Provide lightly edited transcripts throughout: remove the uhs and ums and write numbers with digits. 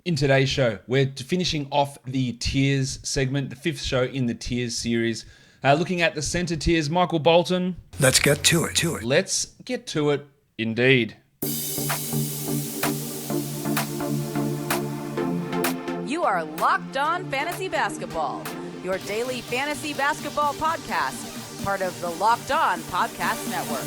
In today's show, we're finishing off the tiers segment, the fifth show in the tiers series, looking at the center tiers. Michael Bolton. Let's get to it. Let's get to it, indeed. You are Locked On Fantasy Basketball, your daily fantasy basketball podcast, part of the Locked On Podcast Network.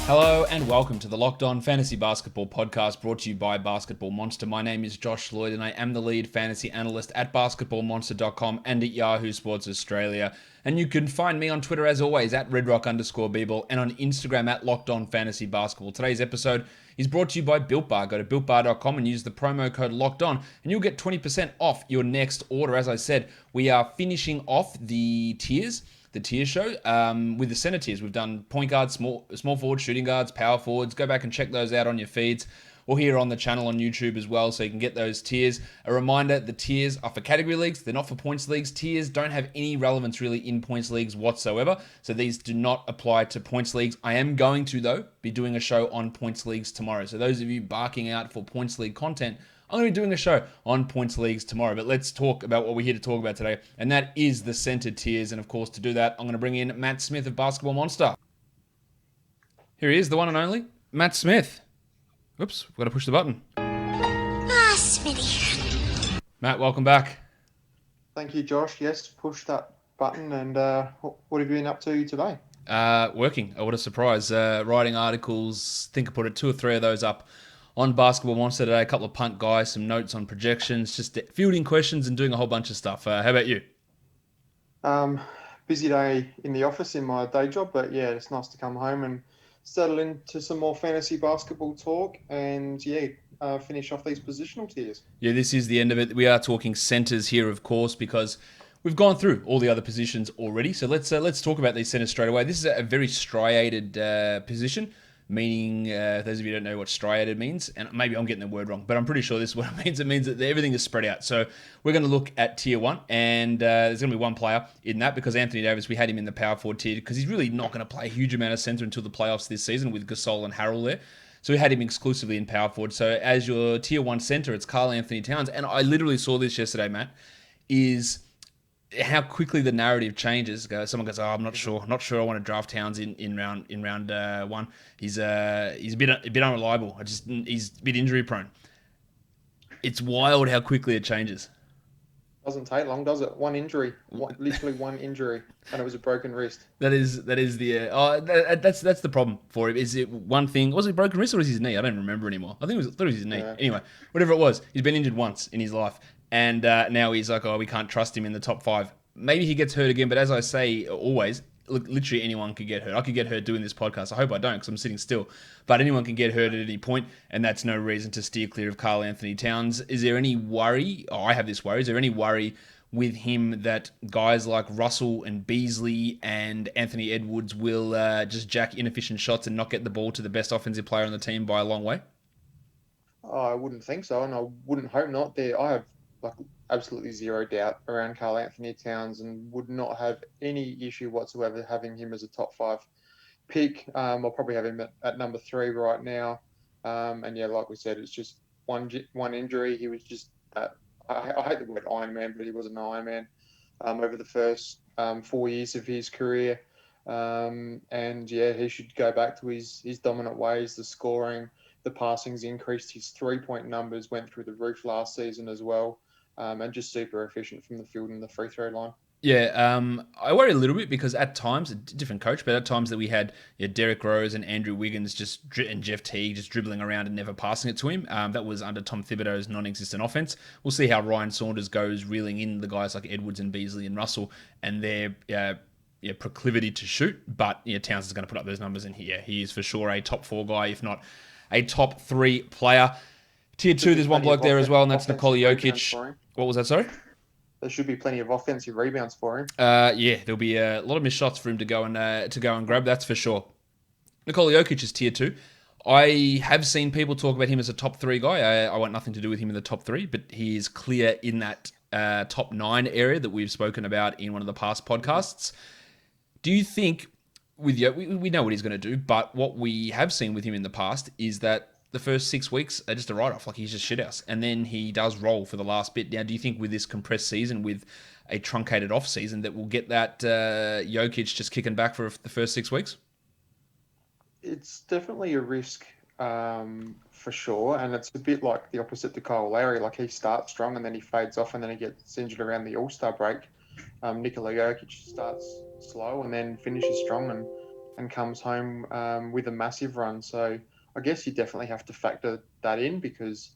Hello and welcome to the Locked On Fantasy Basketball Podcast, brought to you by Basketball Monster. My name is Josh Lloyd and I am the lead fantasy analyst at basketballmonster.com and at Yahoo Sports Australia. And you can find me on Twitter as always at redrock_bball and on Instagram at Locked On Fantasy Basketball. Today's episode is brought to you by Built Bar. Go to builtbar.com and use the promo code Locked On and you'll get 20% off your next order. As I said, we are finishing off the tiers show with the center tiers. We've done point guards, small forwards, shooting guards, power forwards. Go back and check those out on your feeds or here on the channel on YouTube as well, so you can get those tiers. A reminder, the tiers are for category leagues. They're not for points leagues. Tiers don't have any relevance really in points leagues whatsoever, so these do not apply to points leagues. I am going to, though, be doing a show on points leagues tomorrow. So those of you barking out for points league content, I'm going to be doing a show on points leagues tomorrow, but let's talk about what we're here to talk about today, and that is the center tiers. And of course, to do that, I'm going to bring in Matt Smith of Basketball Monster. Here he is, the one and only Matt Smith. Oops, we've got to push the button. Smitty. Matt, welcome back. Thank you, Josh. Yes, push that button. And what have you been up to today? Working. Oh, what a surprise. Writing articles. Think I put 2 or 3 of those up on Basketball Monster today. A couple of punt guys, some notes on projections, just fielding questions and doing a whole bunch of stuff. How about you? Busy day in the office in my day job, but yeah, it's nice to come home and settle into some more fantasy basketball talk and finish off these positional tiers. Yeah, this is the end of it. We are talking centers here, of course, because we've gone through all the other positions already. So let's talk about these centers straight away. This is a very striated position, meaning, those of you who don't know what striated means, and maybe I'm getting the word wrong, but I'm pretty sure this is what it means. It means that everything is spread out. So we're going to look at tier 1, and there's going to be one player in that, because Anthony Davis, we had him in the power forward tier, because he's really not going to play a huge amount of center until the playoffs this season with Gasol and Harrell there. So we had him exclusively in power forward. So as your tier 1 center, it's Karl Anthony Towns. And I literally saw this yesterday, Matt, is how quickly the narrative changes. Someone goes, "Oh, I'm not sure I want to draft Towns in round 1. He's a bit unreliable. He's a bit injury prone." It's wild how quickly it changes. Doesn't take long, does it? Literally one injury, and it was a broken wrist. That's the problem for him. Is it one thing? Was it broken wrist or was it his knee? I don't remember anymore. I thought it was his knee. Yeah. Anyway, whatever it was, he's been injured once in his life. And now he's like, we can't trust him in the top 5. Maybe he gets hurt again, but as I say always, look, literally anyone could get hurt. I could get hurt doing this podcast. I hope I don't, because I'm sitting still. But anyone can get hurt at any point, and that's no reason to steer clear of Karl Anthony Towns. Is there any worry? I have this worry. Is there any worry with him that guys like Russell and Beasley and Anthony Edwards will just jack inefficient shots and not get the ball to the best offensive player on the team by a long way? I wouldn't think so, and I wouldn't hope not. I have absolutely zero doubt around Karl Anthony Towns and would not have any issue whatsoever having him as a top 5 pick. I'll probably have him at number 3 right now. And yeah, like we said, it's just one injury. He was just, I hate the word Iron Man, but he was an Iron Man over the first 4 years of his career. And yeah, he should go back to his dominant ways, the scoring, the passing's increased. His 3-point numbers went through the roof last season as well. And just super efficient from the field and the free throw line. Yeah, I worry a little bit because at times, a different coach, but at times that we had Derrick Rose and Andrew Wiggins and Jeff Teague just dribbling around and never passing it to him. That was under Tom Thibodeau's non-existent offense. We'll see how Ryan Saunders goes reeling in the guys like Edwards and Beasley and Russell and their proclivity to shoot. But Towns is going to put up those numbers, and he is for sure a top 4 guy, if not a top 3 player. Tier 2, there's one bloke there as well, and that's Nikola Jokic. What was that, sorry? There should be plenty of offensive rebounds for him. There'll be a lot of missed shots for him to go and grab, that's for sure. Nikola Jokic is tier 2. I have seen people talk about him as a top 3 guy. I want nothing to do with him in the top 3, but he is clear in that top 9 area that we've spoken about in one of the past podcasts. Do you think, with you, we know what he's going to do, but what we have seen with him in the past is that the first 6 weeks are just a write-off, like he's just shithouse, and then he does roll for the last bit. Now, do you think with this compressed season, with a truncated off season, that we'll get that Jokic just kicking back for the first 6 weeks? It's definitely a risk for sure, and it's a bit like the opposite to Kyle Lowry. Like he starts strong and then he fades off and then he gets injured around the All-Star break. Nikola Jokic starts slow and then finishes strong and comes home with a massive run. So I guess you definitely have to factor that in because,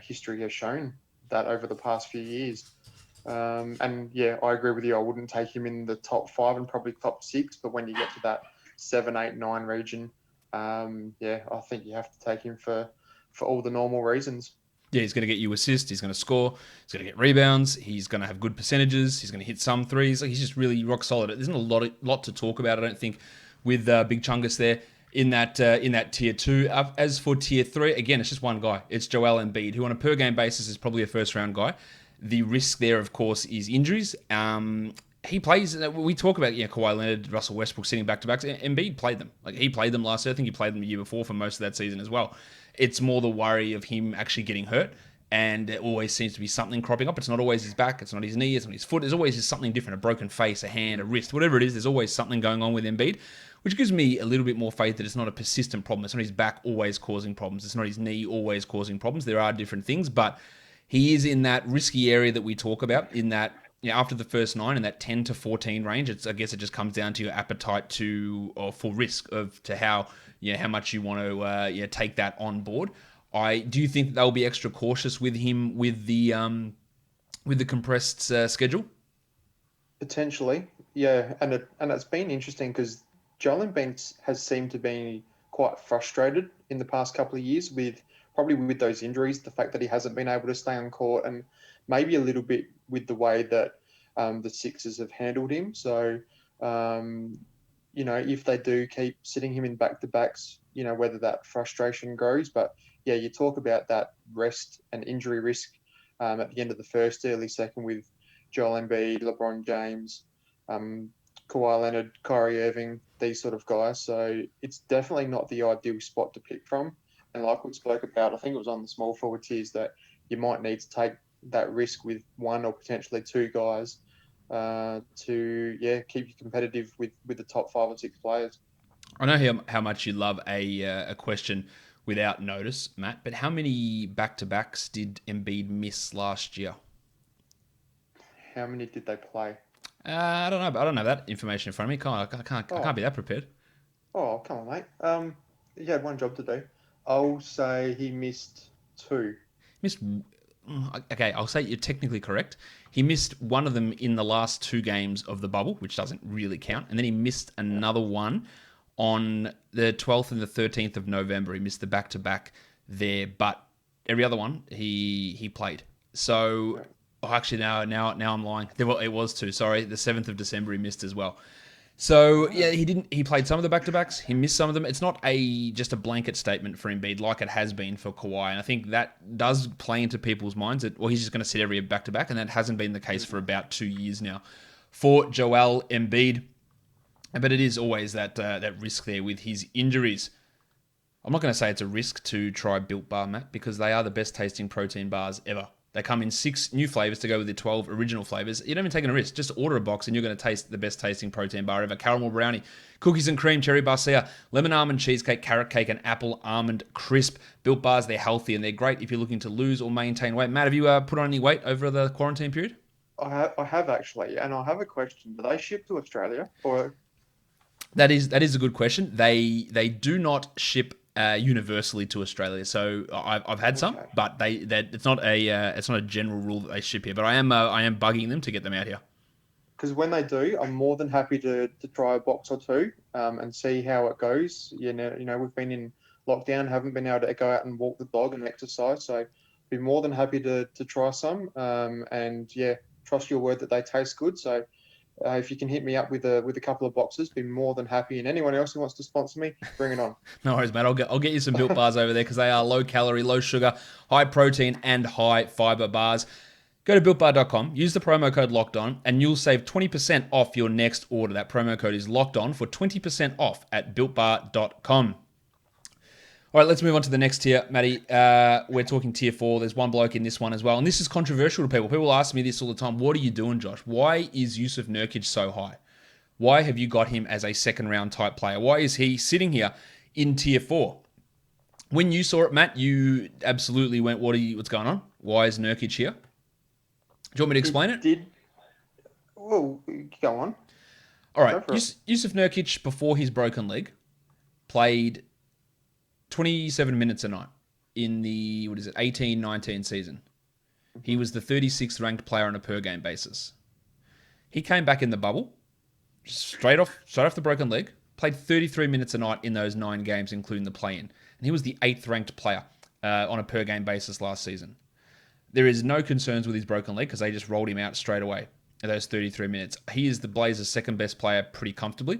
history has shown that over the past few years. And yeah, I agree with you. I wouldn't take him in the top 5 and probably top 6, but when you get to that 7, 8, 9 region, I think you have to take him for all the normal reasons. Yeah, he's going to get you assists. He's going to score. He's going to get rebounds. He's going to have good percentages. He's going to hit some threes. Like, he's just really rock solid. There isn't a lot to talk about, I don't think, with Big Chungus there in that tier 2. As for tier 3, again, it's just one guy. It's Joel Embiid, who on a per game basis is probably a first round guy. The risk there, of course, is injuries. He plays. We talk about Kawhi Leonard, Russell Westbrook sitting back to backs. Embiid played them. Like he played them last year. I think he played them the year before for most of that season as well. It's more the worry of him actually getting hurt, and there always seems to be something cropping up. It's not always his back. It's not his knee. It's not his foot. There's always just something different: a broken face, a hand, a wrist, whatever it is. There's always something going on with Embiid, which gives me a little bit more faith that it's not a persistent problem. It's not his back always causing problems. It's not his knee always causing problems. There are different things, but he is in that risky area that we talk about. In that, after the first 9, in that 10 to 14 range, I guess it just comes down to your appetite for risk to how much you want to take that on board. Do you think they'll be extra cautious with him with the compressed schedule? Potentially, yeah, and it's been interesting because Joel Embiid has seemed to be quite frustrated in the past couple of years with those injuries, the fact that he hasn't been able to stay on court, and maybe a little bit with the way that the Sixers have handled him. So, if they do keep sitting him in back-to-backs, whether that frustration grows. But, yeah, you talk about that rest and injury risk at the end of the first, early second with Joel Embiid, LeBron James, Kawhi Leonard, Kyrie Irving, these sort of guys. So it's definitely not the ideal spot to pick from. And like we spoke about, I think it was on the small forward tiers that you might need to take that risk with 1 or potentially 2 guys to keep you competitive with the top 5 or 6 players. I know how much you love a question without notice, Matt, but how many back-to-backs did Embiid miss last year? How many did they play? I don't know, but I don't have that information in front of me. I can't be that prepared. Oh, come on, mate. He had 1 job to do. I'll say he missed 2. Okay, I'll say you're technically correct. He missed one of them in the last 2 games of the bubble, which doesn't really count. And then he missed another one on the 12th and the 13th of November. He missed the back-to-back there, but every other one he played. So, actually, now I'm lying. It was 2, sorry. The 7th of December he missed as well. So, yeah, he played some of the back-to-backs. He missed some of them. It's not just a blanket statement for Embiid like it has been for Kawhi. And I think that does play into people's minds that, he's just going to sit every back-to-back. And that hasn't been the case for about 2 years now for Joel Embiid. But it is always that risk there with his injuries. I'm not going to say it's a risk to try Built Bar, Matt, because they are the best tasting protein bars ever. They come in 6 new flavors to go with the 12 original flavors. You're not even taking a risk. Just order a box and you're going to taste the best tasting protein bar ever. Caramel brownie, cookies and cream, cherry barcia, lemon almond cheesecake, carrot cake, and apple almond crisp. Built Bars, they're healthy and they're great if you're looking to lose or maintain weight. Matt, have you put on any weight over the quarantine period? I have actually, and I have a question. Do they ship to Australia or? That is a good question. They do not ship universally to Australia. So I've had some, but it's not a general rule that they ship here. But I am bugging them to get them out here. Because when they do, I'm more than happy to try a box or 2 and see how it goes. We've been in lockdown, haven't been able to go out and walk the dog and exercise. So be more than happy to try some. And yeah, trust your word that they taste good. So if you can hit me up with a couple of boxes, be more than happy. And anyone else who wants to sponsor me, bring it on. No worries, mate. I'll get you some Built Bars over there because they are low calorie, low sugar, high protein, and high fiber bars. Go to builtbar.com, use the promo code LOCKEDON, and you'll save 20% off your next order. That promo code is LOCKEDON for 20% off at builtbar.com. All right, let's move on to the next tier, Matty. We're talking tier 4. There's one bloke in this one as well, and this is controversial to people. People ask me this all the time. What are you doing, Josh? Why is Jusuf Nurkic so high? Why have you got him as a second-round type player? Why is he sitting here in tier 4? When you saw it, Matt, you absolutely went, what's going on? Why is Nurkic here? Do you want me to explain it? Well, go on. All right. Jusuf Nurkic, before his broken leg, played 27 minutes a night in the, 18-19 season. He was the 36th ranked player on a per-game basis. He came back in the bubble, straight off the broken leg, played 33 minutes a night in those 9 games, including the play-in. And he was the 8th ranked player on a per-game basis last season. There is no concerns with his broken leg because they just rolled him out straight away at those 33 minutes. He is the Blazers' second best player pretty comfortably.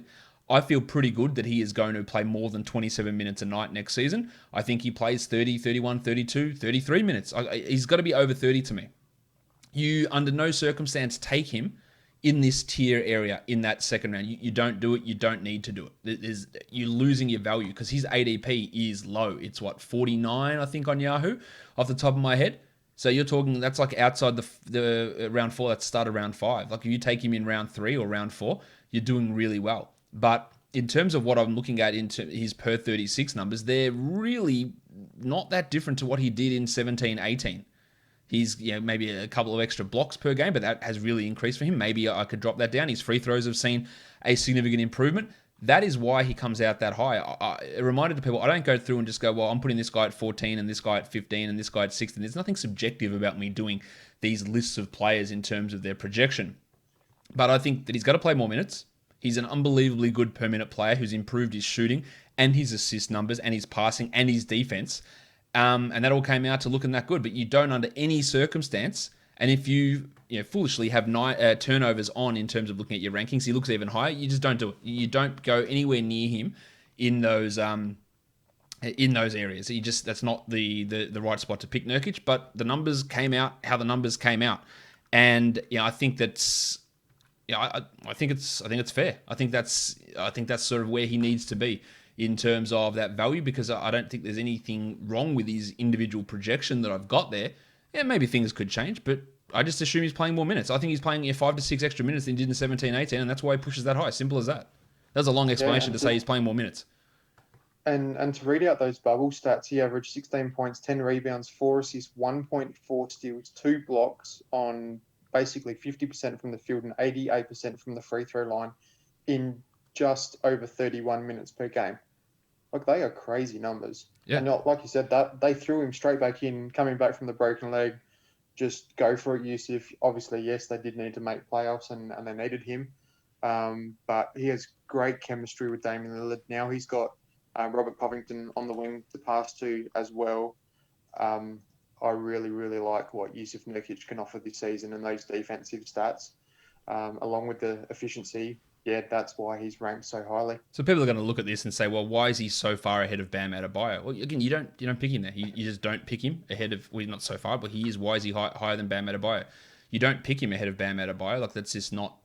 I feel pretty good that he is going to play more than 27 minutes a night next season. I think he plays 30, 31, 32, 33 minutes. He's got to be over 30 to me. You, under no circumstance, take him in this tier area in that second round. You don't do it. You don't need to do it. You're losing your value because his ADP is low. It's 49, I think, on Yahoo, off the top of my head. So you're talking, that's like outside the round 4, that's start of round 5. Like if you take him in round 3 or round 4, you're doing really well. But in terms of what I'm looking at into his per 36 numbers, they're really not that different to what he did in 17-18. He's maybe a couple of extra blocks per game, but that has really increased for him. Maybe I could drop that down. His free throws have seen a significant improvement. That is why he comes out that high. A reminder to people, I don't go through and just go, well, I'm putting this guy at 14 and this guy at 15 and this guy at 16. There's nothing subjective about me doing these lists of players in terms of their projection. But I think that he's got to play more minutes. He's an unbelievably good per-minute player who's improved his shooting and his assist numbers and his passing and his defense. And that all came out to looking that good. But you don't under any circumstance, and if you foolishly have 9 turnovers on in terms of looking at your rankings, he looks even higher. You just don't do it. You don't go anywhere near him in those areas. That's not the right spot to pick Nurkic. But the numbers came out how the numbers came out, and I think that's. I think it's fair. I think that's sort of where he needs to be in terms of that value, because I don't think there's anything wrong with his individual projection that I've got there. Yeah, maybe things could change, but I just assume he's playing more minutes. I think he's playing 5 to 6 extra minutes than he did in 17-18, and that's why he pushes that high. Simple as that. That's a long explanation to say he's playing more minutes. And to read out those bubble stats, he averaged 16 points, 10 rebounds, 4 assists, 1.4 steals, 2 blocks on basically 50% from the field and 88% from the free throw line in just over 31 minutes per game. Like, they are crazy numbers. Yeah. And like you said, that they threw him straight back in, coming back from the broken leg. Just go for it, Jusuf. Obviously, yes, they did need to make playoffs and they needed him. But he has great chemistry with Damian Lillard. Now he's got Robert Covington on the wing to pass to as well. I really, really like what Jusuf Nurkic can offer this season and those defensive stats, along with the efficiency. Yeah, that's why he's ranked so highly. So people are going to look at this and say, well, why is he so far ahead of Bam Adebayo? Well, again, you don't pick him there. You just don't pick him ahead of, well, not so far, but he is. Why is he higher than Bam Adebayo? You don't pick him ahead of Bam Adebayo. Like, that's just not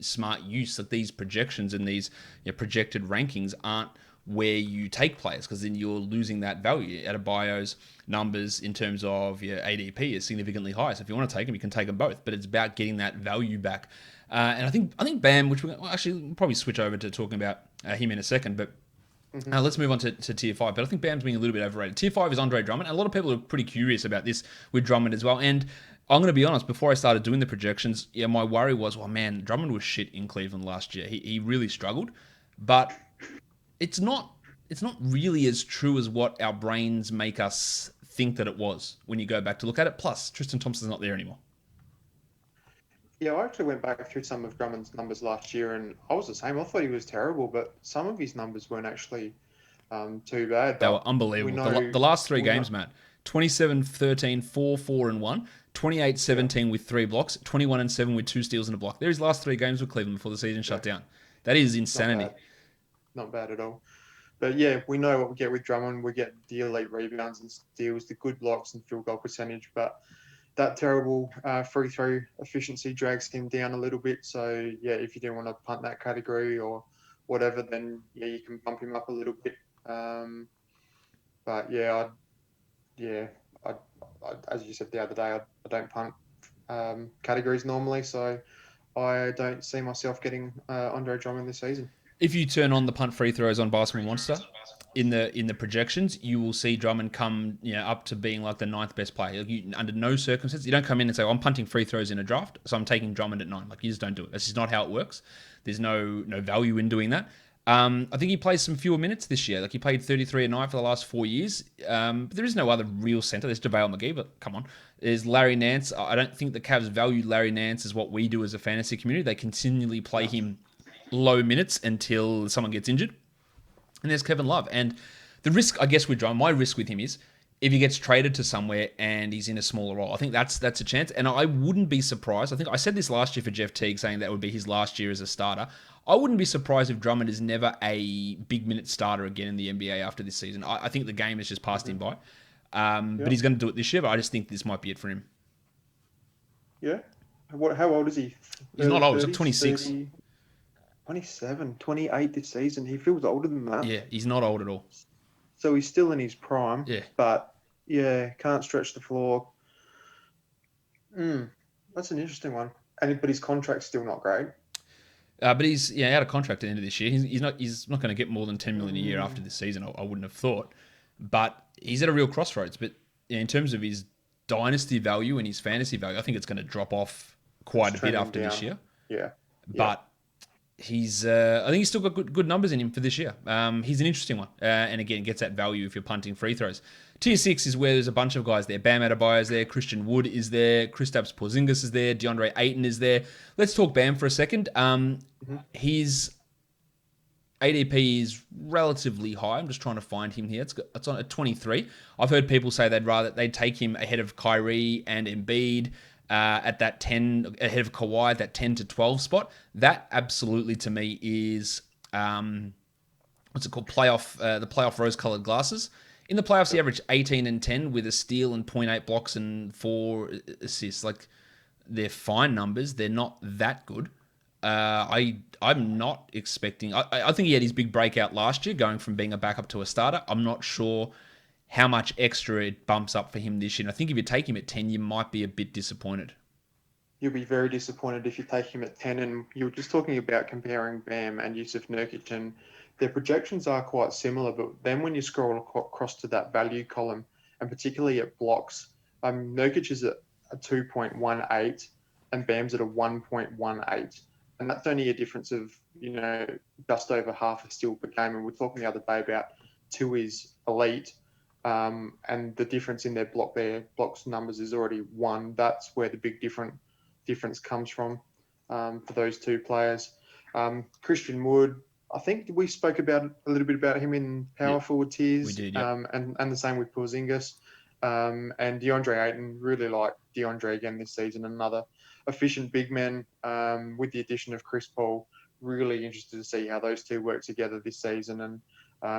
smart use. Like, these projections and these projected rankings aren't where you take players, because then you're losing that value. Adebayo's numbers in terms of your ADP is significantly higher. So if you want to take them, you can take them both. But it's about getting that value back. And I think Bam, which we'll probably switch over to talking about him in a second, but let's move on to Tier 5. But I think Bam's being a little bit overrated. Tier 5 is Andre Drummond, and a lot of people are pretty curious about this with Drummond as well. And I'm going to be honest, before I started doing the projections, my worry was, well, man, Drummond was shit in Cleveland last year. He really struggled. But it's not really as true as what our brains make us think that it was when you go back to look at it. Plus, Tristan Thompson's not there anymore. Yeah, I actually went back through some of Drummond's numbers last year, and I was the same. I thought he was terrible, but some of his numbers weren't actually too bad. They were unbelievable. The last 3 games, Matt, 27-13, 4-4-1, 28-17 with 3 blocks, 21-7 with 2 steals and a block. They're his last 3 games with Cleveland before the season shut down. That is insanity. Not bad at all. But yeah, we know what we get with Drummond. We get the elite rebounds and steals, the good blocks and field goal percentage. But that terrible free throw efficiency drags him down a little bit. So yeah, if you do want to punt that category or whatever, then yeah, you can bump him up a little bit. But yeah, I, as you said the other day, I don't punt categories normally, so I don't see myself getting Andre Drummond this season. If you turn on the punt free throws on Basketball Monster, in the projections, you will see Drummond come up to being like the 9th best player. Under no circumstance, you don't come in and say, I'm punting free throws in a draft, so I'm taking Drummond at 9. Like, you just don't do it. That's just not how it works. There's no value in doing that. I think he plays some fewer minutes this year. Like, he played 33 a night for the last 4 years. But there is no other real centre. There's JaVale McGee, but come on. There's Larry Nance. I don't think the Cavs value Larry Nance as what we do as a fantasy community. They continually play him low minutes until someone gets injured. And there's Kevin Love. And the risk, I guess, with Drummond, my risk with him is if he gets traded to somewhere and he's in a smaller role. I think that's a chance. And I wouldn't be surprised. I think I said this last year for Jeff Teague, saying that would be his last year as a starter. I wouldn't be surprised if Drummond is never a big minute starter again in the NBA after this season. I think the game has just passed him by. But he's going to do it this year, but I just think this might be it for him. Yeah? How old is he? He's not old. He's like 26. 30, 27, 28 this season. He feels older than that. Yeah, he's not old at all. So he's still in his prime. Yeah. But, yeah, can't stretch the floor. That's an interesting one. But his contract's still not great. But he's out of contract at the end of this year. He's not going to get more than $10 million a year after this season, I wouldn't have thought. But he's at a real crossroads. But in terms of his dynasty value and his fantasy value, I think it's going to drop off quite a bit after this year. Yeah. But he's I think he's still got good numbers in him for this year. He's an interesting one. And again, gets that value if you're punting free throws. Tier 6 is where there's a bunch of guys there. Bam Adebayo is there. Christian Wood is there. KRISTAPS Porzingis is there. DeAndre Ayton is there. Let's talk Bam for a second. His ADP is relatively high. I'm just trying to find him here. It's on at 23. I've heard people say they'd take him ahead of Kyrie and EMBIID at that 10, ahead of Kawhi at that 10 to 12 spot. That absolutely to me is what's it called? The playoff rose-colored glasses. In the playoffs, he averaged 18 and 10 with a steal and 0.8 blocks and 4 assists. Like, they're fine numbers. They're not that good. I'm not expecting... I think he had his big breakout last year, going from being a backup to a starter. I'm not sure how much extra it bumps up for him this year. And I think if you take him at 10, you might be a bit disappointed. You'll be very disappointed if you take him at 10. And you were just talking about comparing Bam and Yusuf Nurkic, and their projections are quite similar. But then when you scroll across to that value column, and particularly at blocks, Nurkic is at a 2.18 and Bam's at a 1.18. And that's only a difference of, just over half a steal per game. And we're talking the other day about 2 is elite. And the difference in their blocks numbers is already 1. That's where the big difference comes from for those 2 players. Christian Wood, I think we spoke a little bit about him in power forward tiers. We did, yeah. And the same with Porzingis. And DeAndre Ayton, really like DeAndre again this season. Another efficient big man with the addition of Chris Paul. Really interested to see how those 2 work together this season. And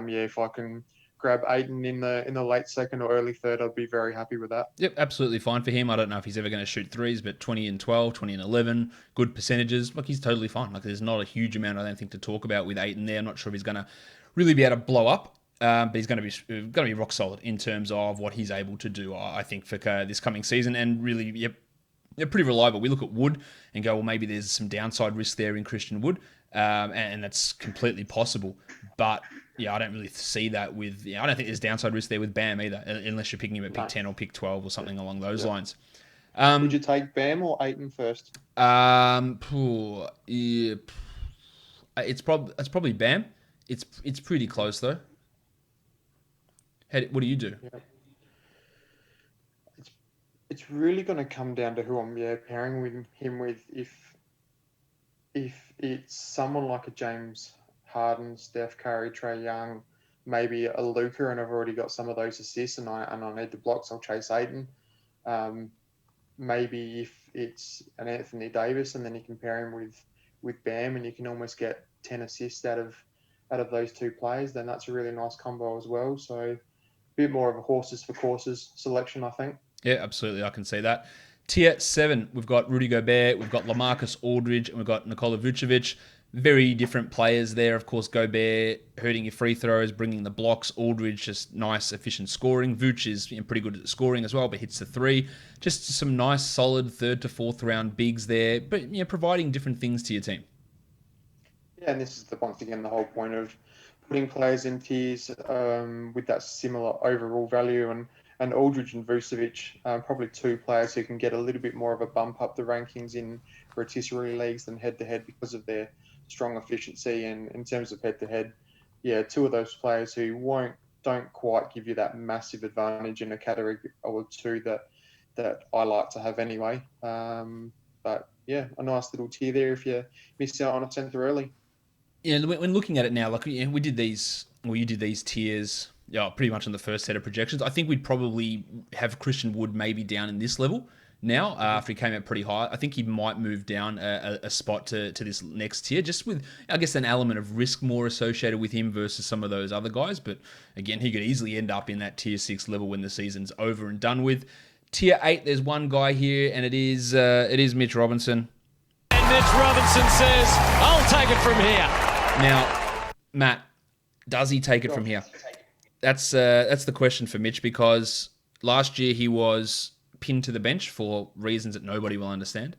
if I can grab Ayton in the late second or early third, I'd be very happy with that. Yep, absolutely fine for him. I don't know if he's ever going to shoot threes, but 20 and 12, 20 and 11, good percentages. Like, he's totally fine. Like, there's not a huge amount, I don't think, to talk about with Ayton there. I'm not sure if he's going to really be able to blow up, but he's going to be rock solid in terms of what he's able to do, I think, for this coming season. And really, they're pretty reliable. We look at Wood and go, well, maybe there's some downside risk there in Christian Wood, and that's completely possible. But I don't really see that with... I don't think there's downside risk there with Bam either, unless you're picking him at pick 10 or pick 12 or something along those lines. Would you take Bam or Ayton first? It's probably Bam. It's pretty close though. What do you do? Yeah. It's really going to come down to who I'm pairing him with. If it's someone like a James Harden, Steph Curry, Trae Young, maybe a Luka, and I've already got some of those assists, and I need the blocks, I'll chase Ayton. Maybe if it's an Anthony Davis, and then you can pair him with Bam, and you can almost get 10 assists out of those 2 players, then that's a really nice combo as well. So a bit more of a horses for courses selection, I think. Yeah, absolutely. I can see that. Tier 7, we've got Rudy Gobert, we've got LaMarcus Aldridge, and we've got NIKOLA VUČEVIC. Very different players there. Of course, Gobert hurting your free throws, bringing the blocks. Aldridge, just nice, efficient scoring. Vooch is pretty good at scoring as well, but hits the three. Just some nice, solid third to fourth round bigs there, but providing different things to your team. Yeah, and this is once again the whole point of putting players in tiers with that similar overall value. And Aldridge and Vucevic, probably two players who can get a little bit more of a bump up the rankings in rotisserie leagues than head-to-head because of their strong efficiency. And in terms of head-to-head, yeah, two of those players who don't quite give you that massive advantage in a category or two that I like to have anyway. But yeah, a nice little tier there if you missed out on a centre early. Yeah, when looking at it now, like we did these, well, you did these tiers, pretty much on the first set of projections. I think we'd probably have Christian Wood maybe down in this level now after he came out pretty high. I think he might move down a spot to this next tier, just with, I guess, an element of risk more associated with him versus some of those other guys. But again, he could easily end up in that tier 6 level when the season's over and done with. Tier 8, there's one guy here, and it is Mitch Robinson. And Mitch Robinson says, "I'll take it from here." Now, Matt, does he take it from here? That's the question for Mitch, because last year he was pinned to the bench for reasons that nobody will understand.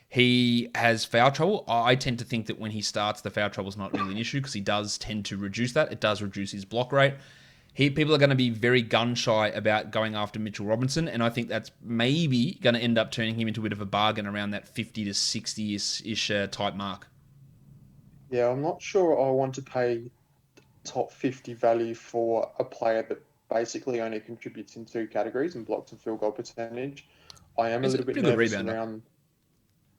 He has foul trouble. I tend to think that when he starts, the foul trouble is not really an issue because he does tend to reduce that. It does reduce his block rate. People are going to be very gun-shy about going after Mitchell Robinson, and I think that's maybe going to end up turning him into a bit of a bargain around that 50 to 60-ish type mark. Yeah, I'm not sure I want to pay top 50 value for a player that basically only contributes in two categories, in blocks and field goal percentage. I am a little bit nervous around...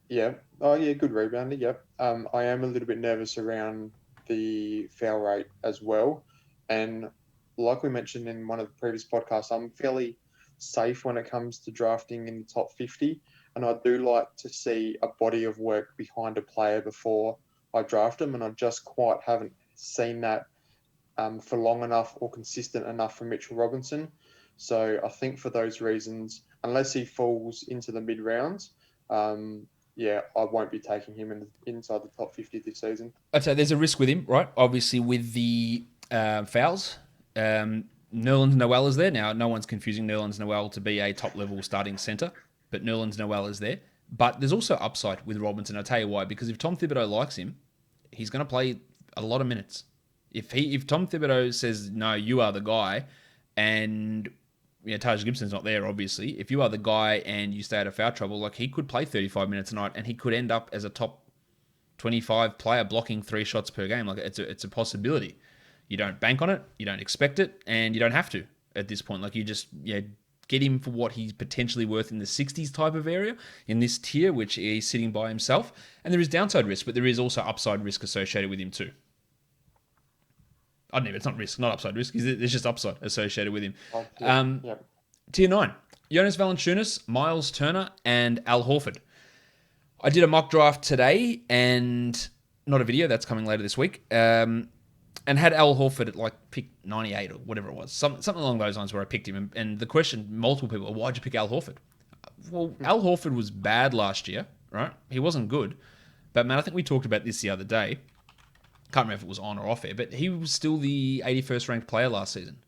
Yeah. Oh, yeah, good rebounder, yep. I am a little bit nervous around the foul rate as well. And like we mentioned in one of the previous podcasts, I'm fairly safe when it comes to drafting in the top 50. And I do like to see a body of work behind a player before I draft them. And I just quite haven't seen that for long enough or consistent enough for Mitchell Robinson. So I think for those reasons, unless he falls into the mid-rounds, I won't be taking him inside the top 50 this season. I'd say there's a risk with him, right? Obviously with the fouls. Nerlens Noel is there. Now, no one's confusing Nerlens Noel to be a top-level starting centre, but Nerlens Noel is there. But there's also upside with Robinson. I'll tell you why. Because if Tom Thibodeau likes him, he's going to play a lot of minutes. If Tom Thibodeau says, no, you are the guy, and Taj Gibson's not there, obviously. If you are the guy and you stay out of foul trouble, like he could play 35 minutes a night, and he could end up as a top 25 player blocking 3 shots per game. Like it's a possibility. You don't bank on it, you don't expect it, and you don't have to at this point. Like you just get him for what he's potentially worth in the 60s type of area in this tier, which he's sitting by himself. And there is downside risk, but there is also upside risk associated with him too. I don't know, it's not risk, not upside risk. There's just upside associated with him. Tier 9, Jonas Valanciunas, Miles Turner, and Al Horford. I did a mock draft today, and not a video, that's coming later this week. And had Al Horford at pick 98 or whatever it was. Something along those lines where I picked him. And the question, multiple people, why'd you pick Al Horford? Well, Al Horford was bad last year, right? He wasn't good. But, man, I think we talked about this the other day. Can't remember if it was on or off air, but he was still the 81st ranked player last season.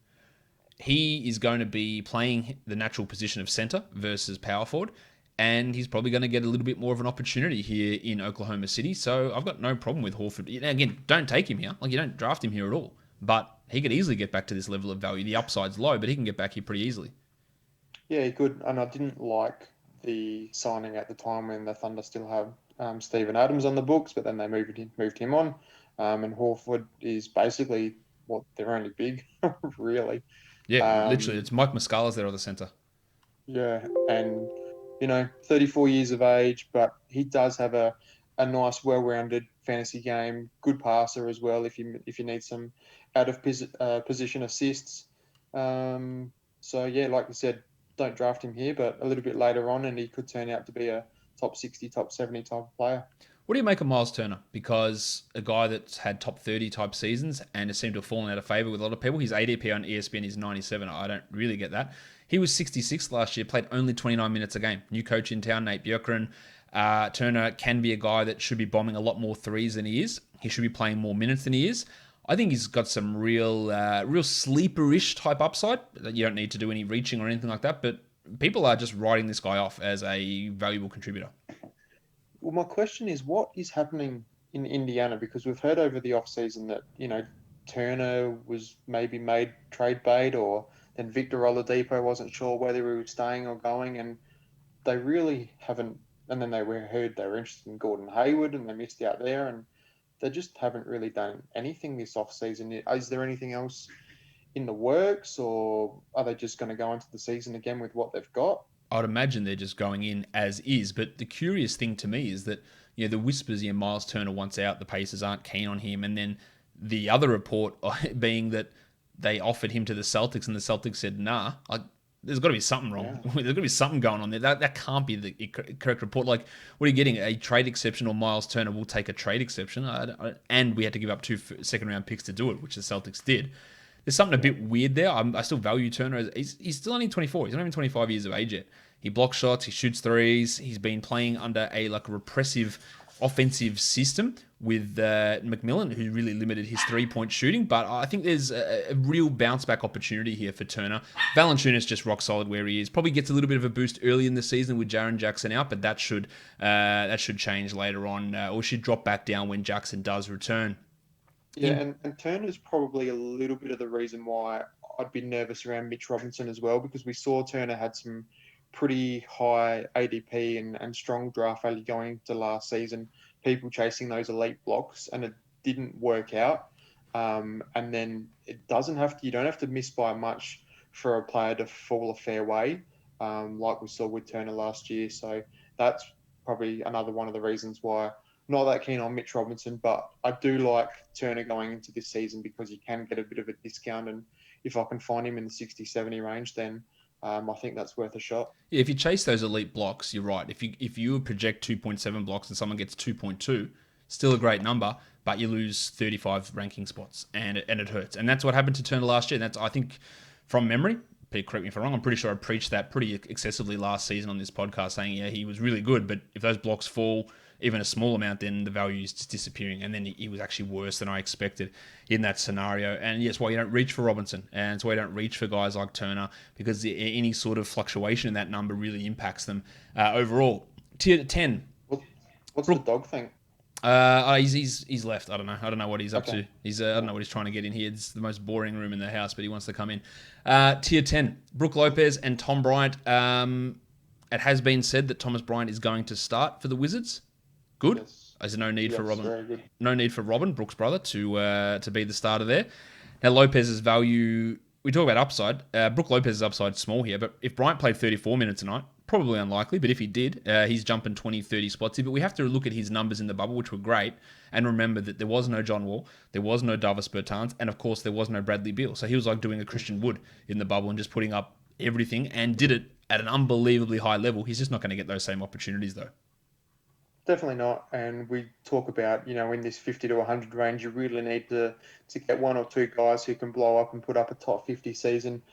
He is going to be playing the natural position of center versus power forward. And he's probably going to get a little bit more of an opportunity here in Oklahoma City. So I've got no problem with Horford. Again, don't take him here. You don't draft him here at all. But he could easily get back to this level of value. The upside's low, but he can get back here pretty easily. Yeah, he could. And I didn't like the signing at the time when the Thunder still have Steven Adams on the books, but then they moved him on. And Horford is basically their only big, really. Yeah, literally. It's Mike Muscala's there on the center. Yeah, and... 34 years of age, but he does have a nice, well-rounded fantasy game. Good passer as well if you need some out of position assists. So yeah, like I said, don't draft him here, but a little bit later on, and he could turn out to be a top 60, top 70 type of player. What do you make of Miles Turner? Because a guy that's had top 30 type seasons and has seemed to have fallen out of favour with a lot of people. His ADP on ESPN is 97. I don't really get that. He was 66th last year, played only 29 minutes a game. New coach in town, Nate Bjorkgren. Turner can be a guy that should be bombing a lot more threes than he is. He should be playing more minutes than he is. I think he's got some real sleeper-ish type upside. You don't need to do any reaching or anything like that, but people are just writing this guy off as a valuable contributor. Well, my question is, what is happening in Indiana? Because we've heard over the offseason that, Turner was maybe made trade bait, or then Victor Oladipo wasn't sure whether he was staying or going, and they really haven't. And then they heard they were interested in Gordon Hayward, and they missed out there, and they just haven't really done anything this offseason. Is there anything else in the works, or are they just going to go into the season again with what they've got? I'd imagine they're just going in as is. But the curious thing to me is that, the whispers, Miles Turner wants out, the Pacers aren't keen on him. And then the other report being that they offered him to the Celtics and the Celtics said, nah. There's got to be something wrong. Yeah. There's got to be something going on there. That can't be the correct report. What are you getting? A trade exception, or Miles Turner will take a trade exception? And we had to give up 2 second-round picks to do it, which the Celtics did. There's something a bit weird there. I still value Turner. He's still only 24. He's not even 25 years of age yet. He blocks shots. He shoots threes. He's been playing under a repressive offensive system with McMillan, who really limited his three-point shooting. But I think there's a real bounce-back opportunity here for Turner. Valanciunas just rock solid where he is. Probably gets a little bit of a boost early in the season with Jaren Jackson out, but that should change later on, or should drop back down when Jackson does return. Yeah, and Turner's probably a little bit of the reason why I'd be nervous around Mitch Robinson as well, because we saw Turner had some pretty high ADP and strong draft value going into last season, people chasing those elite blocks, and it didn't work out. And then you don't have to miss by much for a player to fall a fair way, like we saw with Turner last year. So that's probably another one of the reasons why not that keen on Mitch Robinson, but I do like Turner going into this season because you can get a bit of a discount. And if I can find him in the 60-70 range, then I think that's worth a shot. Yeah, if you chase those elite blocks, you're right. If you project 2.7 blocks and someone gets 2.2, still a great number, but you lose 35 ranking spots, and it hurts. And that's what happened to Turner last year. And that's, I think, from memory, Pete, correct me if I'm wrong, I'm pretty sure I preached that pretty excessively last season on this podcast, saying, yeah, he was really good, but if those blocks fall even a small amount, then the value is just disappearing. And then he was actually worse than I expected in that scenario. And yes, why you don't reach for Robinson, and it's why you don't reach for guys like Turner, because any sort of fluctuation in that number really impacts them overall. Tier 10. What's the dog thing? He's left. I don't know what he's up to. I don't know what he's trying to get in here. It's the most boring room in the house, but he wants to come in. Tier 10. Brook Lopez and Tom Bryant. It has been said that Thomas Bryant is going to start for the Wizards. Good. Yes. There's no need for Robin. No need for Robin, Brook's brother, to be the starter there. Now Lopez's value. We talk about upside. Brook Lopez's upside small here, but if Bryant played 34 minutes tonight, probably unlikely. But if he did, he's jumping 20, 30 spots here. But we have to look at his numbers in the bubble, which were great, and remember that there was no John Wall, there was no Davis Bertans, and of course there was no Bradley Beal. So he was like doing a Christian Wood in the bubble and just putting up everything, and did it at an unbelievably high level. He's just not going to get those same opportunities though. Definitely not. And we talk about, in this 50 to 100 range, you really need to get one or two guys who can blow up and put up a top 50 season.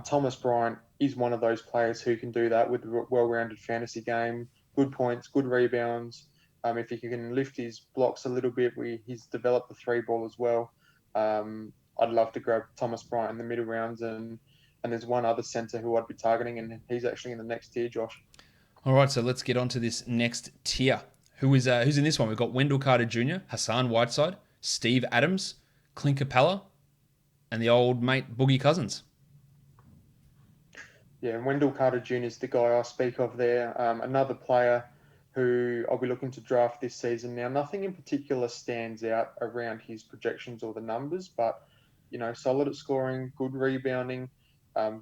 Thomas Bryant is one of those players who can do that with a well-rounded fantasy game, good points, good rebounds. If he can lift his blocks a little bit, he's developed the three ball as well. I'd love to grab Thomas Bryant in the middle rounds, and there's one other centre who I'd be targeting, and he's actually in the next tier, Josh. All right, so let's get on to this next tier. Who's in this one? We've got Wendell Carter Jr., Hassan Whiteside, Steve Adams, Clint Capella, and the old mate Boogie Cousins. Yeah, Wendell Carter Jr. is the guy I speak of there. Another player who I'll be looking to draft this season. Now, nothing in particular stands out around his projections or the numbers, but, solid at scoring, good rebounding,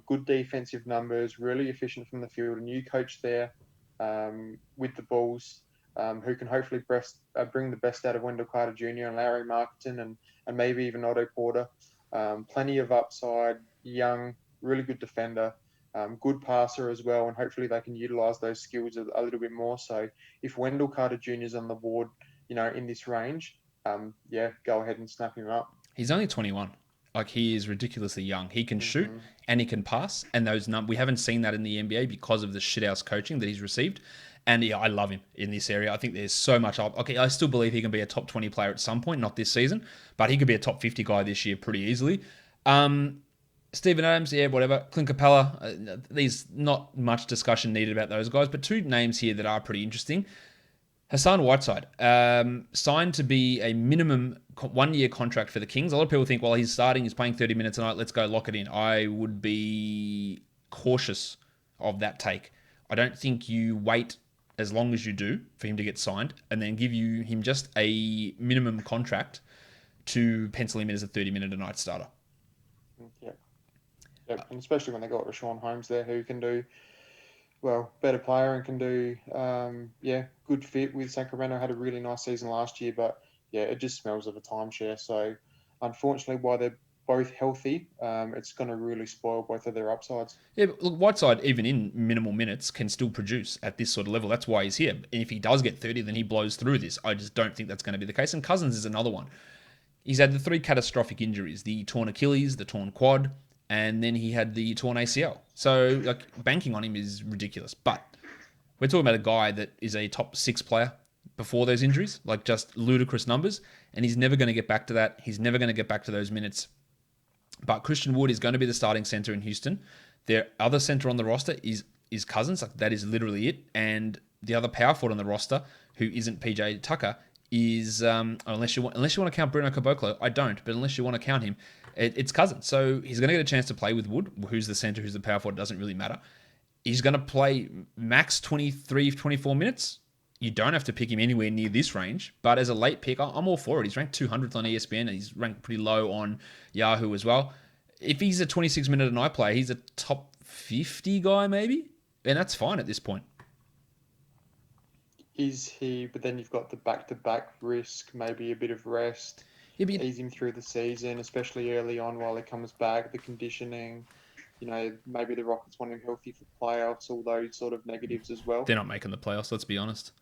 good defensive numbers, really efficient from the field. A new coach there with the Bulls, who can hopefully bring the best out of Wendell Carter Jr. and Larry Marketing and maybe even Otto Porter. Plenty of upside, young, really good defender, good passer as well, and hopefully they can utilise those skills a little bit more. So if Wendell Carter Jr. is on the board, in this range, go ahead and snap him up. He's only 21. Like, he is ridiculously young. He can shoot and he can pass. And we haven't seen that in the NBA because of the shithouse coaching that he's received. And yeah, I love him in this area. I think there's so much up. Okay, I still believe he can be a top 20 player at some point, not this season, but he could be a top 50 guy this year pretty easily. Steven Adams, yeah, whatever. Clint CAPELA, there's not much discussion needed about those guys, but two names here that are pretty interesting. HASSAN Whiteside, signed to be a minimum 1 year contract for the Kings. A lot of people think, well, he's starting, he's playing 30 minutes a night, let's go lock it in. I would be cautious of that take. I don't think you wait as long as you do for him to get signed and then give him just a minimum contract to pencil him in as a 30-minute a night starter. Yeah. Yep. And especially when they got Rashawn Holmes there, who can do, well, better player and can do, good fit with Sacramento. Had a really nice season last year, but yeah, it just smells of a timeshare. So unfortunately, while they're both healthy, it's going to really spoil both of their upsides. Yeah, but look, Whiteside, even in minimal minutes, can still produce at this sort of level. That's why he's here. And if he does get 30, then he blows through this. I just don't think that's going to be the case. And Cousins is another one. He's had the 3 catastrophic injuries, the torn Achilles, the torn quad, and then he had the torn ACL. So, like, banking on him is ridiculous. But we're talking about a guy that is a top 6 player before those injuries, like just ludicrous numbers, and he's never going to get back to that. He's never going to get back to those minutes. But Christian Wood is going to be the starting center in Houston. Their other center on the roster is Cousins. Like, that is literally it. And the other power forward on the roster, who isn't PJ Tucker, is unless you want to count Bruno Caboclo, I don't. But unless you want to count him, it's Cousins. So he's going to get a chance to play with Wood, who's the center, who's the power forward. Doesn't really matter. He's going to play max 23, 24 minutes. You don't have to pick him anywhere near this range, but as a late pick, I'm all for it. He's ranked 200th on ESPN, and he's ranked pretty low on Yahoo as well. If he's a 26-minute a night player, he's a top 50 guy maybe, and that's fine at this point. Is he? But then you've got the back-to-back risk, maybe a bit of rest, ease him through the season, especially early on while he comes back, the conditioning. Maybe the Rockets want him healthy for playoffs, all those sort of negatives as well. They're not making the playoffs, let's be honest.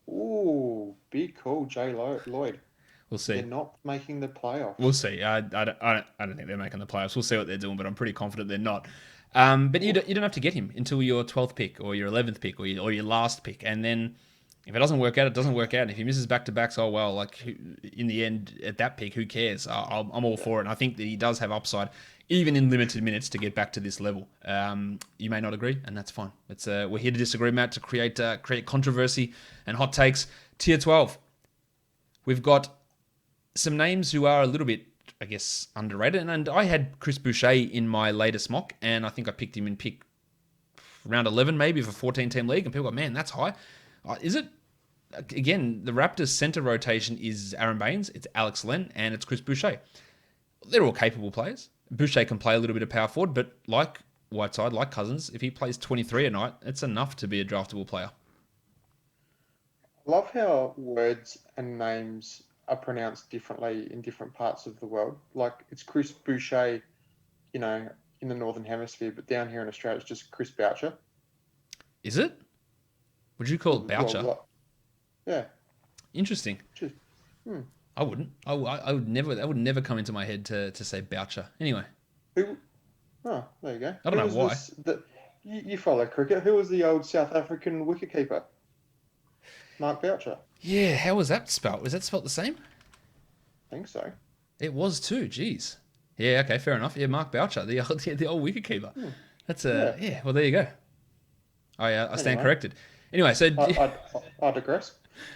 Ooh, big call, Lloyd. We'll see. They're not making the playoffs. We'll see. I don't think they're making the playoffs. We'll see what they're doing, but I'm pretty confident they're not. But you don't have to get him until your 12th pick or your 11th pick or your last pick. And then if it doesn't work out, it doesn't work out. And if he misses back-to-backs, oh, well, like, in the end, at that pick, who cares? I'm all for it. And I think that he does have upside, even in limited minutes, to get back to this level. You may not agree, and that's fine. We're here to disagree, Matt, to create controversy and hot takes. Tier 12. We've got some names who are a little bit, I guess, underrated. And I had Chris Boucher in my latest mock, and I think I picked him in pick round 11 maybe of a 14-team league. And people go, man, that's high. Is it? Again, the Raptors' center rotation is Aaron Baines, it's Alex Len, and it's Chris Boucher. They're all capable players. Boucher can play a little bit of power forward, but like Whiteside, like Cousins, if he plays 23 a night, it's enough to be a draftable player. I love how words and names are pronounced differently in different parts of the world. Like, it's Chris Boucher, in the Northern Hemisphere, but down here in Australia, it's just Chris Boucher. Is it? Would you call it Boucher? Well, yeah. Interesting. I wouldn't. I would never. That would never come into my head to say Boucher. Anyway. There you go. I don't know why. You follow cricket. Who was the old South African wicketkeeper? Mark Boucher. Yeah. How was that spelt? Was that spelt the same? I think so. It was too. Jeez. Yeah. Okay. Fair enough. Yeah. Mark Boucher, the old wicketkeeper. That's yeah. Well, there you go. I stand corrected. Anyway, so I digress.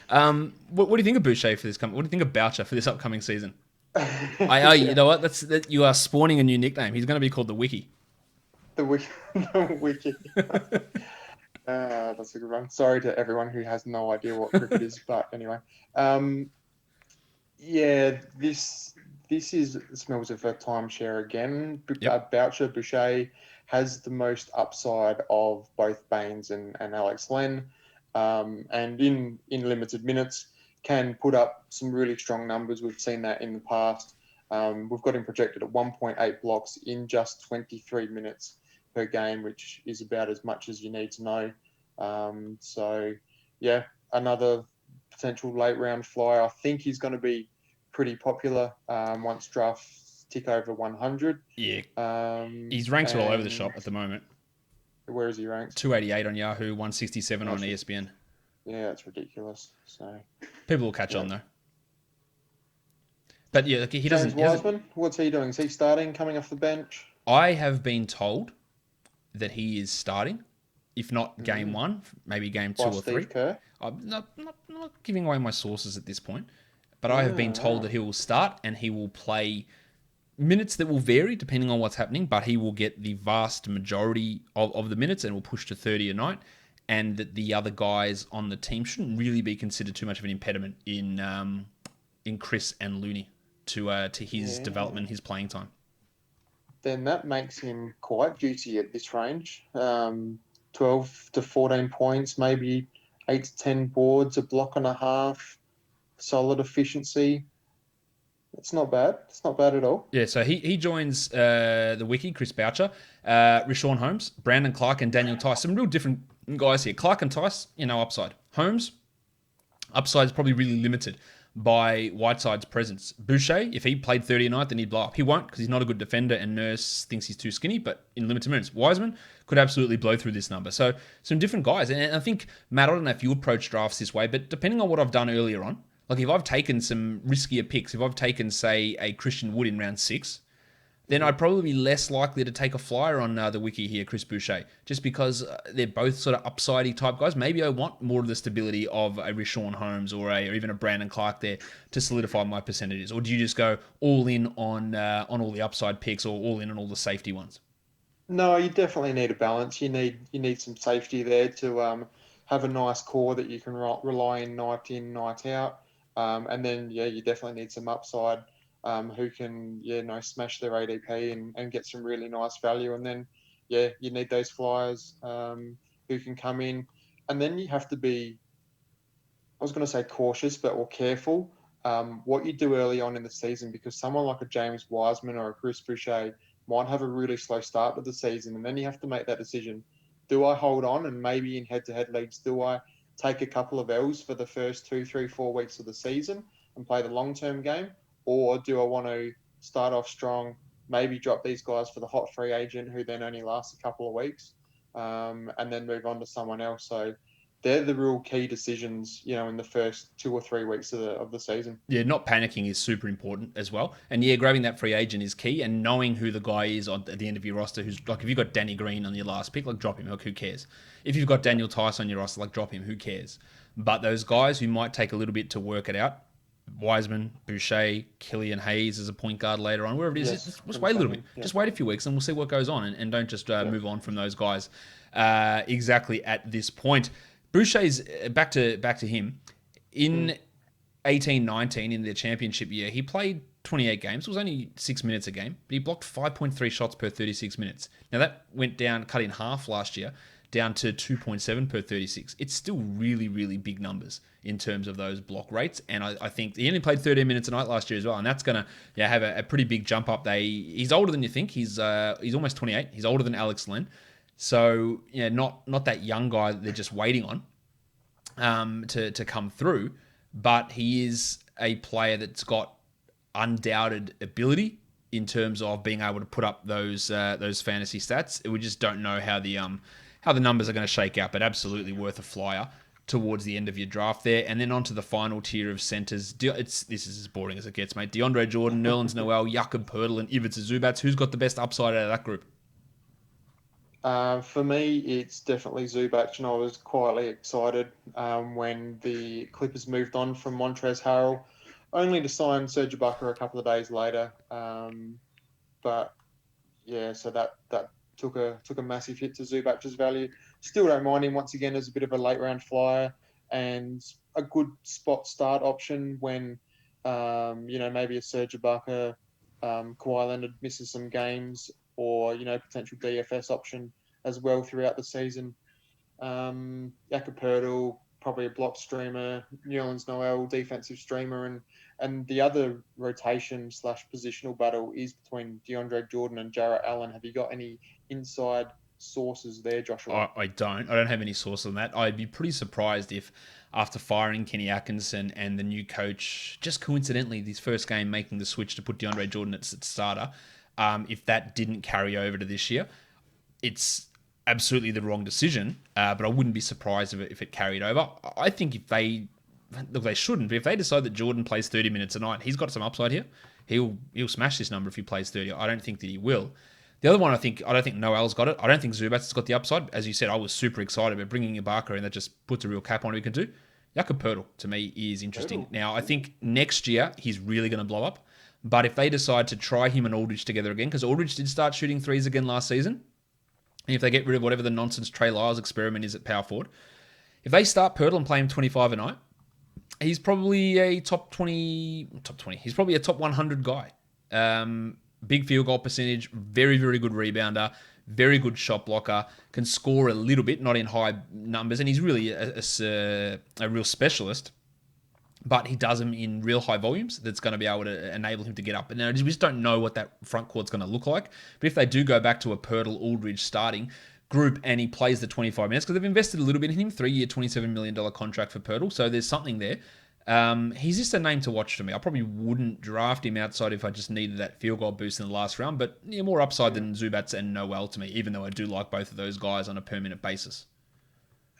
What do you think of Boucher for this? What do you think of Boucher for this upcoming season? You know what? You are spawning a new nickname. He's going to be called the Wiki. The Wiki. That's a good one. Sorry to everyone who has no idea what cricket is, but anyway. This smells of a timeshare again. Yep. Boucher has the most upside of both Baines and Alex Len, and in limited minutes can put up some really strong numbers. We've seen that in the past. We've got him projected at 1.8 blocks in just 23 minutes per game, which is about as much as you need to know. So, yeah, another potential late round flyer. I think he's going to be pretty popular once drafts tick over 100. Yeah. His ranks are all over the shop at the moment. Where is he ranked? 288 on Yahoo, 167 on ESPN. Yeah, that's ridiculous. So people will catch on though. But yeah, he doesn't. James Wiseman, what's he doing? Is he starting, coming off the bench? I have been told that he is starting, if not game 1, maybe game 2 or 3. Kerr? I'm not giving away my sources at this point, but I have been told that he will start and he will play minutes that will vary depending on what's happening, but he will get the vast majority of the minutes and will push to 30 a night, and that the other guys on the team shouldn't really be considered too much of an impediment in Chris and Looney to his development, his playing time. Then that makes him quite juicy at this range. 12 to 14 points, maybe 8 to 10 boards, a block and a half, solid efficiency. It's not bad. It's not bad at all. Yeah, so he joins the wiki, Chris Boucher, Rashawn Holmes, Brandon Clark, and Daniel Tice. Some real different guys here. Clark and Tice, upside. Holmes, upside is probably really limited by Whiteside's presence. Boucher, if he played 30 a night, then he'd blow up. He won't because he's not a good defender and Nurse thinks he's too skinny, but in limited minutes. Wiseman could absolutely blow through this number. So some different guys. And I think, Matt, I don't know if you approach drafts this way, but depending on what I've done earlier on, like if I've taken some riskier picks, if I've taken, say, a Christian Wood in round 6, then I'd probably be less likely to take a flyer on the wiki here, Chris Boucher, just because they're both sort of upsidey type guys. Maybe I want more of the stability of a Rashawn Holmes or even a Brandon Clark there to solidify my percentages. Or do you just go all in on all the upside picks or all in on all the safety ones? No, you definitely need a balance. You need some safety there to have a nice core that you can rely on night in, night out. And then, you definitely need some upside. Who can, smash their ADP and get some really nice value. And then, you need those flyers who can come in. And then you have to be, I was going to say cautious, or careful what you do early on in the season, because someone like a James Wiseman or a Chris Boucher might have a really slow start to the season. And then you have to make that decision. Do I hold on? And maybe in head-to-head leagues, do I take a couple of L's for the first 2, 3, 4 weeks of the season and play the long-term game? Or do I want to start off strong, maybe drop these guys for the hot free agent who then only lasts a couple of weeks, and then move on to someone else? So they're the real key decisions, in the first 2 or 3 weeks of the season. Yeah, not panicking is super important as well. And grabbing that free agent is key, and knowing who the guy is at the end of your roster, who's like, if you've got Danny Green on your last pick, like drop him, like who cares? If you've got Daniel Tice on your roster, like drop him, who cares? But those guys who might take a little bit to work it out, Wiseman, Boucher, Killian Hayes as a point guard later on, wherever it is, just wait a little bit. Yeah. Just wait a few weeks and we'll see what goes on, and don't just move on from those guys exactly at this point. Boucher's back to him. In 18-19, in the championship year, he played 28 games. It was only 6 minutes a game, but he blocked 5.3 shots per 36 minutes. Now that went down, cut in half last year, down to 2.7 per 36. It's still really, really big numbers in terms of those block rates. And I think he only played 13 minutes a night last year as well. And that's going to have a pretty big jump up. He's older than you think. He's almost 28. He's older than Alex Len. So, not that young guy that they're just waiting on to come through. But he is a player that's got undoubted ability in terms of being able to put up those fantasy stats. We just don't know how the numbers are going to shake out, but absolutely worth a flyer towards the end of your draft there. And then onto the final tier of centers. This is as boring as it gets, mate. DeAndre Jordan, Nerlens Noel, JAKOB Poeltl, and Ivica Zubac. Who's got the best upside out of that group? For me, it's definitely Zubac, and I was quietly excited when the Clippers moved on from Montrezl Harrell, only to sign Serge Ibaka a couple of days later. But yeah, so that took a massive hit to Zubac's value. Still don't mind him once again as a bit of a late round flyer and a good spot start option when maybe a Serge Ibaka, Kawhi Leonard misses some games, or potential DFS option as well throughout the season. JAKOB Poeltl, probably a block streamer, Nerlens Noel, defensive streamer, and the other rotation / positional battle is between DeAndre Jordan and Jarrett Allen. Have you got any inside sources there, Joshua? I don't have any sources on that. I'd be pretty surprised if after firing Kenny Atkinson and the new coach, just coincidentally, this first game making the switch to put DeAndre Jordan at starter, if that didn't carry over to this year. It's absolutely the wrong decision, but I wouldn't be surprised if it carried over. I think if they shouldn't, but if they decide that Jordan plays 30 minutes a night, he's got some upside here. He'll smash this number if he plays 30. I don't think that he will. The other one, I don't think Noel's got it. I don't think Zubats has got the upside. As you said, I was super excited about bringing Ibaka in. That just puts a real cap on what he can do. JAKOB POELTL, to me, is interesting. Now, I think next year, he's really going to blow up. But if they decide to try him and Aldridge together again, because Aldridge did start shooting threes again last season, and if they get rid of whatever the nonsense Trey Lyles experiment is at power forward, if they start POELTL and play him 25 a night, he's probably a top 20. He's probably a top 100 guy. Big field goal percentage, very, very good rebounder, very good shot blocker, can score a little bit, not in high numbers, and he's really a real specialist, but he does them in real high volumes. That's going to be able to enable him to get up. And now we just don't know what that front court's going to look like. But if they do go back to a POELTL Aldridge starting group and he plays the 25 minutes, because they've invested a little bit in him, 3-year, $27 million contract for POELTL, so there's something there. He's just a name to watch to me. I probably wouldn't draft him outside if I just needed that field goal boost in the last round, but more upside than Zubats and Noel to me, even though I do like both of those guys on a per-minute basis.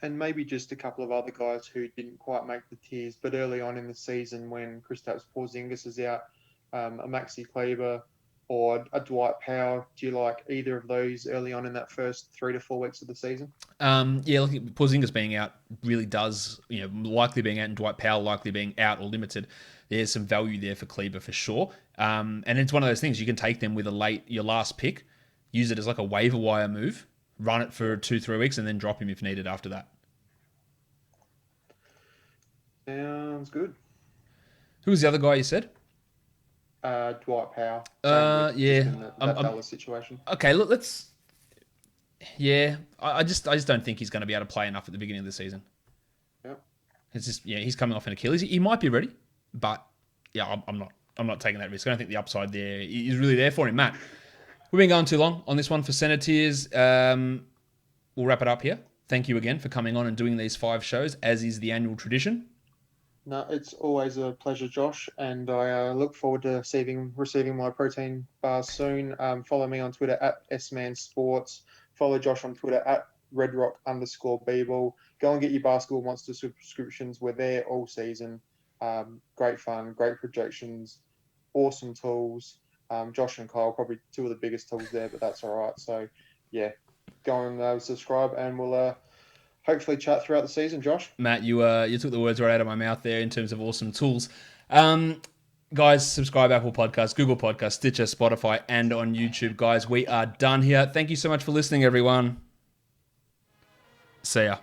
And maybe just a couple of other guys who didn't quite make the tiers, but early on in the season when KRISTAPS Porzingis is out, a Maxi Kleber or a Dwight Powell, do you like either of those early on in that first 3 to 4 weeks of the season? Look, Porzingis being out really does, likely being out, and Dwight Powell likely being out or limited. There's some value there for Kleber for sure. And it's one of those things, you can take them with your last pick, use it as like a waiver wire move, run it for 2-3 weeks, and then drop him if needed after that. Sounds good. Who was the other guy you said? Dwight Powell. Yeah. That Dallas situation. Okay, look, let's... Yeah, I just don't think he's going to be able to play enough at the beginning of the season. Yep. It's just, he's coming off an Achilles. He might be ready, but I'm not taking that risk. I don't think the upside there is really there for him. Matt, we've been going too long on this one for Center Tiers. We'll wrap it up here. Thank you again for coming on and doing these 5 shows, as is the annual tradition. No, it's always a pleasure, Josh, and I look forward to receiving my protein bars soon. Follow me on Twitter at SManSports. Follow Josh on Twitter at RedRock_Bball. Go and get your Basketball Monster subscriptions. We're there all season. Great fun, great projections, awesome tools. Josh and Kyle, probably 2 of the biggest tools there, but that's all right. So, yeah, go and subscribe, and we'll hopefully chat throughout the season, Josh. Matt, you took the words right out of my mouth there in terms of awesome tools. Guys, subscribe Apple Podcasts, Google Podcasts, Stitcher, Spotify, and on YouTube. Guys, we are done here. Thank you so much for listening, everyone. See ya.